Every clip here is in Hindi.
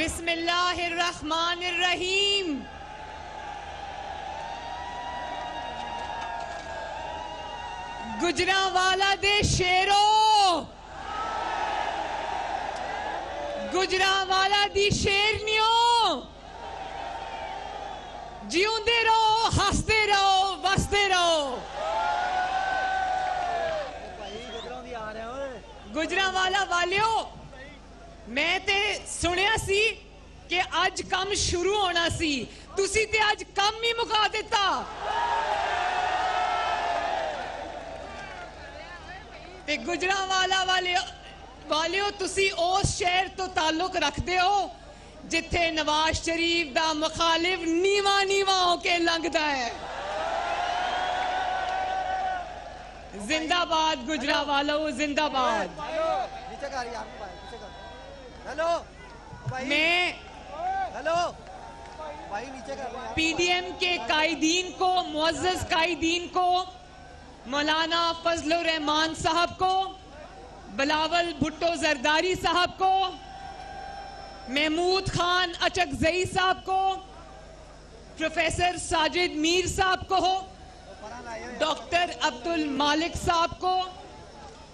बिस्मिल्लाहिर्रहमानिर्रहीम। गुजरांवाला दे शेरो, गुजरांवाला दी शेरनियों, जिउंदे रहो, हंसते रहो, वसते रहो। गुजरांवाला वालियो, मैं ते सुनिया सी कि अज काम शुरू होना सी, तुसी ते अज काम ही मुका दिता। ते गुजरांवाला वालियो तुसी उस शहर तो ताल्लुक रखते हो जिथे नवाज शरीफ दा मुखालिफ नीवा नीवा होके लंघदा है। जिंदाबाद गुजरांवालो, जिंदाबाद। मैं पीडीएम के कायदीन को, मुअज़्ज़ज़ कायदीन को, मौलाना फजलुर रहमान साहब को, बिलावल भुट्टो जरदारी साहब को, महमूद खान अचकजई साहब को, प्रोफेसर साजिद मीर साहब को, डॉक्टर अब्दुल मालिक साहब को,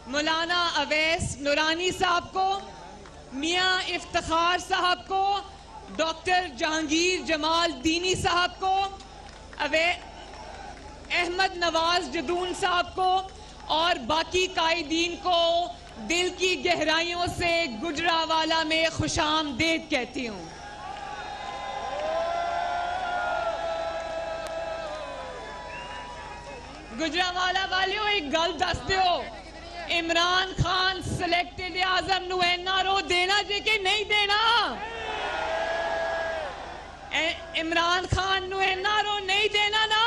मौलाना अवैस नूरानी साहब को, मियां इफ्तिखार साहब को, डॉक्टर जहांगीर जमाल दीनी साहब को, अहमद नवाज जदून साहब को और बाकी कायदीन को दिल की गहराइयों से गुजरांवाला में खुशामदीद कहती हूँ। गुजरांवाला वालियों एक गल दस दो, इमरान खान सिलेक्टेड आजम नू एनआरओ देना जे कि नहीं देना? इमरान खान नू एनआरओ नहीं देना ना?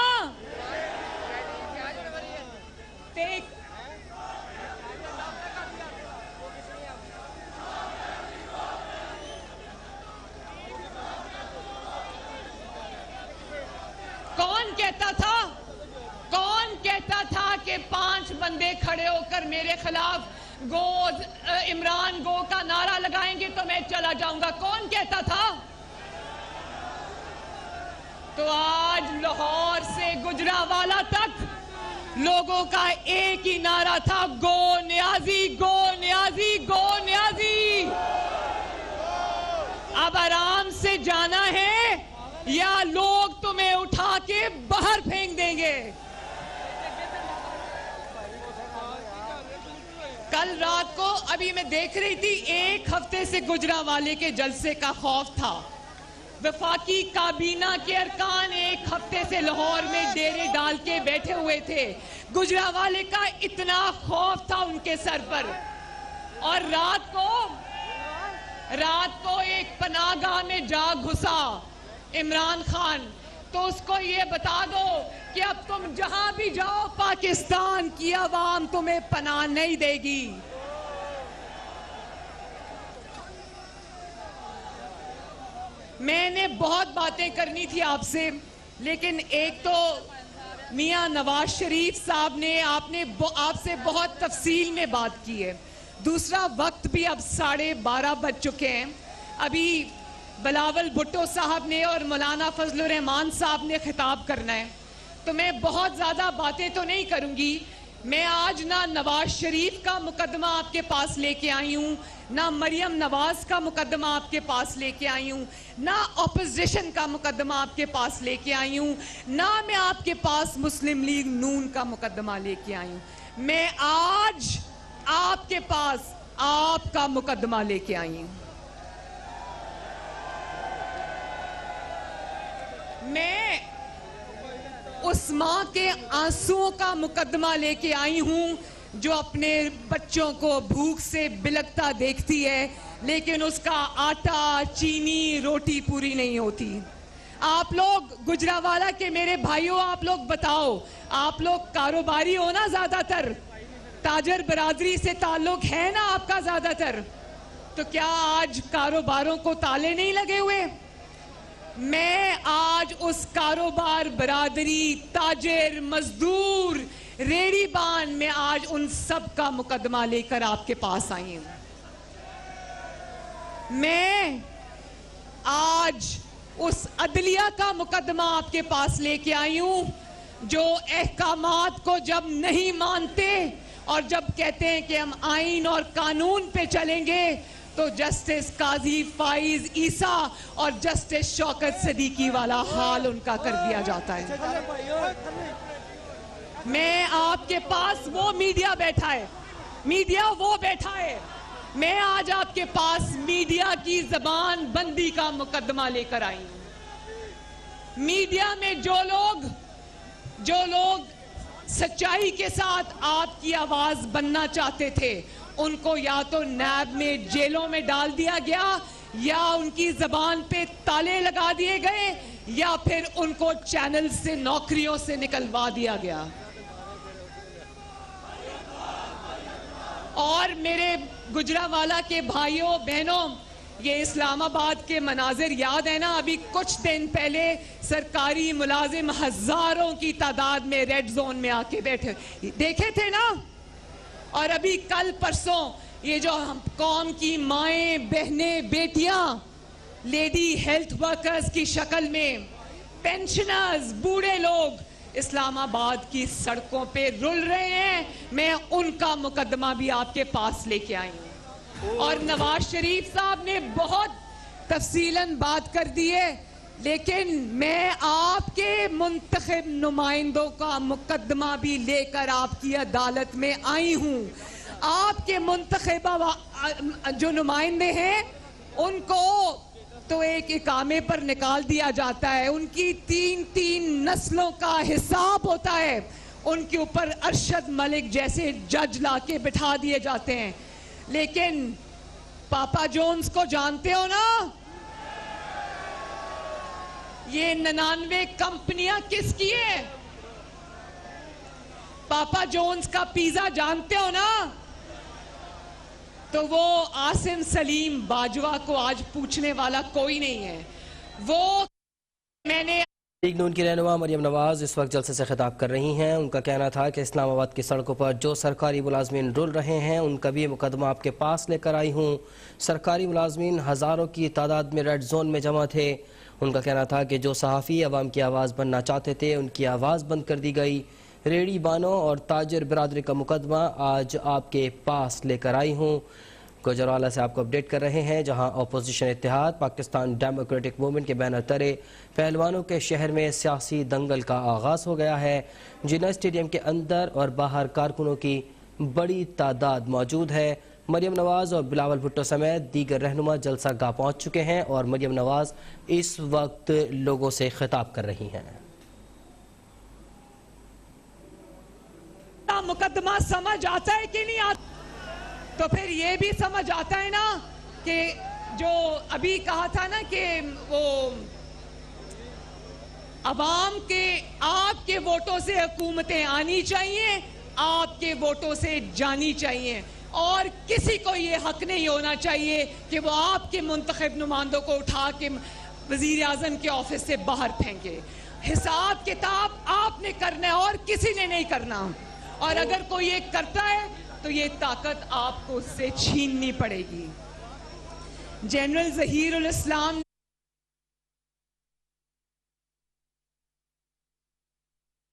कौन कहता था कि 5 बंदे खड़े होकर मेरे खिलाफ इमरान गो का नारा लगाएंगे तो मैं चला जाऊंगा? कौन कहता था? तो आज लाहौर से गुजरांवाला तक लोगों का एक ही नारा था, गो न्याजी, गो न्याजी, गो न्याजी। अब आराम से जाना है या लोग तुम्हें उठा के बाहर फेंक देंगे। कल रात को अभी मैं देख रही थी, 1 हफ्ते से गुजरांवाले के जलसे का खौफ था। वफाकी काबीना के अरकान 1 हफ्ते से लाहौर में डेरे डाल के बैठे हुए थे। गुजरांवाले का इतना खौफ था उनके सर पर। और रात को एक पनाहगाह में जा घुसा इमरान खान, तो उसको ये बता दो कि अब तुम जहां भी जाओ पाकिस्तान की आवाम तुम्हें पनाह नहीं देगी। मैंने बहुत बातें करनी थी आपसे, लेकिन एक तो मियां नवाज शरीफ साहब ने आपसे बहुत तफसील में बात की है। दूसरा, वक्त भी अब 12:30 बज चुके हैं। अभी बिलावल भुट्टो साहब ने और मौलाना फजलुर रहमान साहब ने खिताब करना है, तो मैं बहुत ज़्यादा बातें तो नहीं करूंगी। मैं आज ना नवाज शरीफ का मुकदमा आपके पास लेके आई हूँ, ना मरियम नवाज का मुकदमा आपके पास लेके आई हूँ, ना ऑपोजिशन का मुकदमा आपके पास लेके आई हूँ, ना मैं आपके पास मुस्लिम लीग नून का मुकदमा लेके आई हूँ। मैं आज आपके पास आपका मुकदमा लेके आई हूँ। मैं उस माँ के आंसुओं का मुकदमा लेके आई हूं जो अपने बच्चों को भूख से बिलखता देखती है, लेकिन उसका आटा, चीनी, रोटी पूरी नहीं होती। आप लोग गुजरांवाला के मेरे भाइयों, आप लोग बताओ, आप लोग कारोबारी हो ना, ज्यादातर ताजर बरादरी से ताल्लुक है ना आपका ज्यादातर, तो क्या आज कारोबारों को ताले नहीं लगे हुए? मैं आज उस कारोबार, बरादरी, ताजिर, मजदूर, रेड़ीबान में आज उन सब का मुकदमा लेकर आपके पास आई हूं। मैं आज उस अदलिया का मुकदमा आपके पास लेके आई हूं जो अहकामात को जब नहीं मानते और जब कहते हैं कि हम आइन और कानून पे चलेंगे तो जस्टिस काजी फाइज ईसा और जस्टिस शौकत सदीकी वाला हाल उनका कर दिया जाता है। मैं आपके पास वो मीडिया बैठा है, मीडिया वो बैठा है, मैं आज आपके पास मीडिया की जबान बंदी का मुकदमा लेकर आई हूं। मीडिया में जो लोग सच्चाई के साथ आपकी आवाज बनना चाहते थे उनको या तो नैब में जेलों में डाल दिया गया या उनकी जबान पे ताले लगा दिए गए या फिर उनको चैनल से नौकरियों से निकलवा दिया गया। और मेरे गुजरावाला के भाइयों बहनों, ये इस्लामाबाद के मनाजिर याद है ना? अभी कुछ दिन पहले सरकारी मुलाजिम हजारों की तादाद में रेड जोन में आके बैठे देखे थे ना? और अभी कल परसों ये जो हम कौम की माएं बहनें बेटियां लेडी हेल्थ वर्कर्स की शक्ल में पेंशनर्स बूढ़े लोग इस्लामाबाद की सड़कों पे रुल रहे हैं, मैं उनका मुकदमा भी आपके पास लेके आई हूं। और नवाज शरीफ साहब ने बहुत तफसीलन बात कर दी है, लेकिन मैं आपके मुंतखब नुमाइंदों का मुकदमा भी लेकर आपकी अदालत में आई हूं। आपके मुंतखबा जो नुमाइंदे हैं उनको तो एक इकामे पर निकाल दिया जाता है, उनकी 3-3 नस्लों का हिसाब होता है, उनके ऊपर अरशद मलिक जैसे जज लाके बिठा दिए जाते हैं। लेकिन पापा जोन्स को जानते हो ना? ये 99 कंपनियां किसकी है? पापा जोन्स का पिज्जा जानते हो ना? तो वो आसिम सलीम बाजवा को आज पूछने वाला कोई नहीं है। वो मैंने लीग नून की रहनुमा मरियम नवाज इस वक्त जलसे से खिताब कर रही हैं। उनका कहना था कि इस्लामाबाद की सड़कों पर जो सरकारी मुलाजमीन रुल रहे हैं उनका भी मुकदमा आपके पास लेकर आई हूँ। सरकारी मुलाजमीन हज़ारों की तादाद में रेड जोन में जमा थे। उनका कहना था कि जो सहाफ़ी अवाम की आवाज़ बनना चाहते थे उनकी आवाज़ बंद कर दी गई। रेडी बानों और ताजर बिरादरी का मुकदमा आज आपके पास लेकर आई हूँ। गुजरावाला से आपको अपडेट कर रहे हैं, जहां अपोजिशन इत्तेहाद पाकिस्तान डेमोक्रेटिक मूवमेंट के बैनर तले पहलवानों के शहर में सियासी दंगल का आगाज़ हो गया है। जिन्ना स्टेडियम के अंदर और बाहर कारकुनों की बड़ी तादाद मौजूद है। मरियम नवाज और बिलावल भुट्टो समेत दीगर रहनुमा जलसा गाह पहुँच चुके हैं और मरियम नवाज इस वक्त लोगों से खिताब कर रही हैं। मुकदमा समझ आता है कि नहीं आता? तो फिर ये भी समझ आता है ना कि जो अभी कहा था ना कि वो अवाम के आपके वोटों से हुकूमतें आनी चाहिए, आपके वोटों से जानी चाहिए, और किसी को ये हक नहीं होना चाहिए कि वो आपके मुंतखब नुमाइंदों को उठा के वजीर आजम के ऑफिस से बाहर फेंके। हिसाब किताब आपने करना है और किसी ने नहीं करना। और अगर कोई ये करता है तो ये ताकत आपको उससे छीननी पड़ेगी। जनरल जहीरुल इस्लाम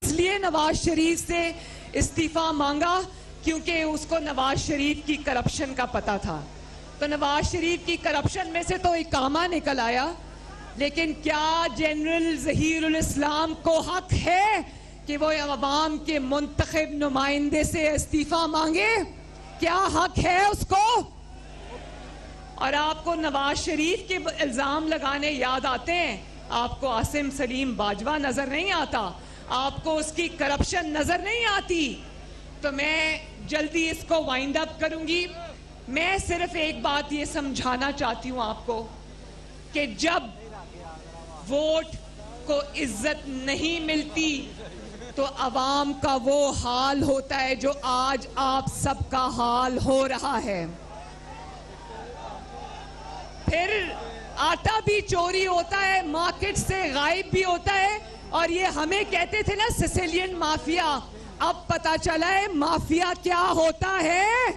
इसलिए नवाज शरीफ से इस्तीफा मांगा क्योंकि उसको नवाज शरीफ की करप्शन का पता था। तो नवाज शरीफ की करप्शन में से तो इकामा निकल आया, लेकिन क्या जनरल जहीरुल इस्लाम को हक है कि वो अवाम के मुंतखब नुमाइंदे से इस्तीफा मांगे? क्या हक है उसको? और आपको नवाज शरीफ के इल्जाम लगाने याद आते हैं, आपको आसिम सलीम बाजवा नजर नहीं आता, आपको उसकी करप्शन नजर नहीं आती। तो मैं जल्दी इसको वाइंड अप करूंगी। मैं सिर्फ एक बात ये समझाना चाहती हूं आपको कि जब वोट को इज्जत नहीं मिलती तो अवाम का वो हाल होता है जो आज आप सबका हाल हो रहा है। फिर आटा भी चोरी होता है, मार्केट से गायब भी होता है। और ये हमें कहते थे ना सिसिलियन माफिया, अब पता चला है माफिया क्या होता है।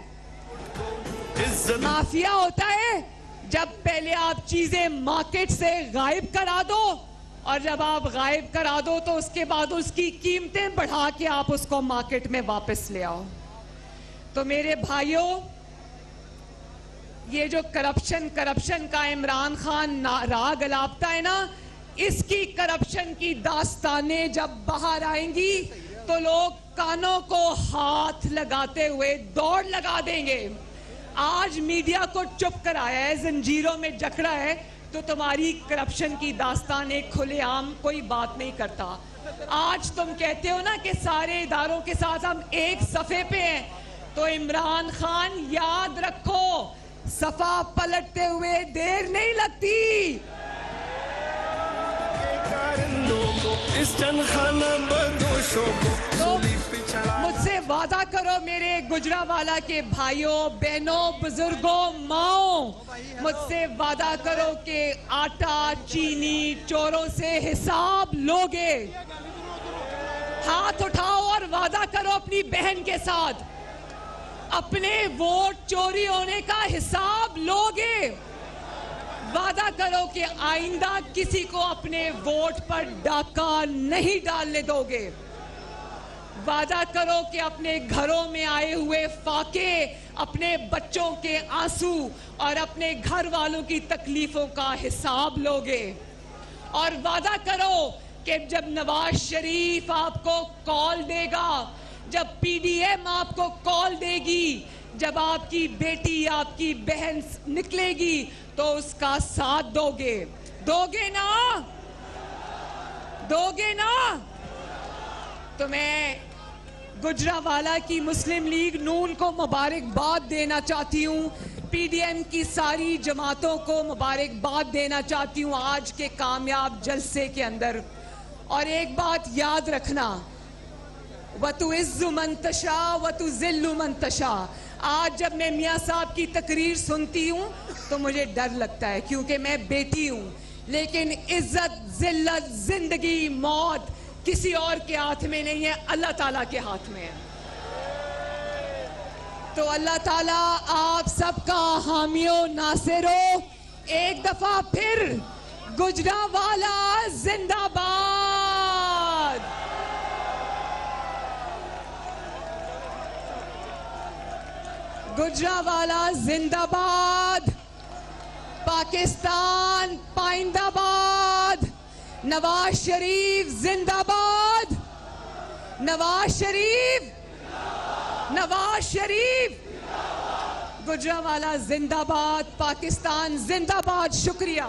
माफिया होता है जब पहले आप चीजें मार्केट से गायब करा दो और जब आप गायब करा दो तो उसके बाद उसकी कीमतें बढ़ा के आप उसको मार्केट में वापस ले आओ। तो मेरे भाइयों, ये जो करप्शन का इमरान खान राग अलापता है ना, इसकी करप्शन की दास्तानें जब बाहर आएंगी तो लोग कानों को हाथ लगाते हुए दौड़ लगा देंगे। आज मीडिया को चुप कराया है, जंजीरों में जकड़ा है, तो तुम्हारी करप्शन की दास्तानें खुलेआम कोई बात नहीं करता। आज तुम कहते हो ना कि सारे इदारों के साथ हम एक सफे पे हैं, तो इमरान खान याद रखो, सफा पलटते हुए देर नहीं लगती। तो मुझसे वादा करो मेरे गुजरावाला के भाइयों, बहनों, बुजुर्गों, माओ, मुझसे वादा करो कि आटा चीनी चोरों से हिसाब लोगे। हाथ उठाओ और वादा करो अपनी बहन के साथ, अपने वोट चोरी होने का हिसाब लोगे। वादा करो कि आइंदा किसी को अपने वोट पर डाका नहीं डालने दोगे। वादा करो कि अपने घरों में आए हुए फाके, अपने बच्चों के आंसू और अपने घर वालों की तकलीफों का हिसाब लोगे। और वादा करो कि जब नवाज शरीफ आपको कॉल देगा, जब पीडीएम आपको कॉल देगी, जब आपकी बेटी, आपकी बहन निकलेगी, तो उसका साथ दोगे। दोगे ना? दोगे ना? तो मैं गुजरावाला की मुस्लिम लीग नून को मुबारकबाद देना चाहती हूँ, पीडीएम की सारी जमातों को मुबारकबाद देना चाहती हूँ आज के कामयाब जलसे के अंदर। और एक बात याद रखना, वतुइज़्ज़ु मन तशा वतुज़िल्लु मन तशा। आज जब मैं मियाँ साहब की तकरीर सुनती हूँ तो मुझे डर लगता है, क्योंकि मैं बेटी हूँ, लेकिन इज्जत, जिल्लत, जिंदगी, मौत किसी और के हाथ में नहीं है, अल्लाह ताला के हाथ में है। तो अल्लाह ताला आप सबका हामियो नासिरो। एक दफा फिर गुजरावाला जिंदाबाद। गुजरावाला जिंदाबाद। पाकिस्तान पाइंदाबाद। नवाज शरीफ जिंदाबाद। नवाज शरीफ, नवाज शरीफ। गुजरावाला जिंदाबाद, पाकिस्तान जिंदाबाद। शुक्रिया।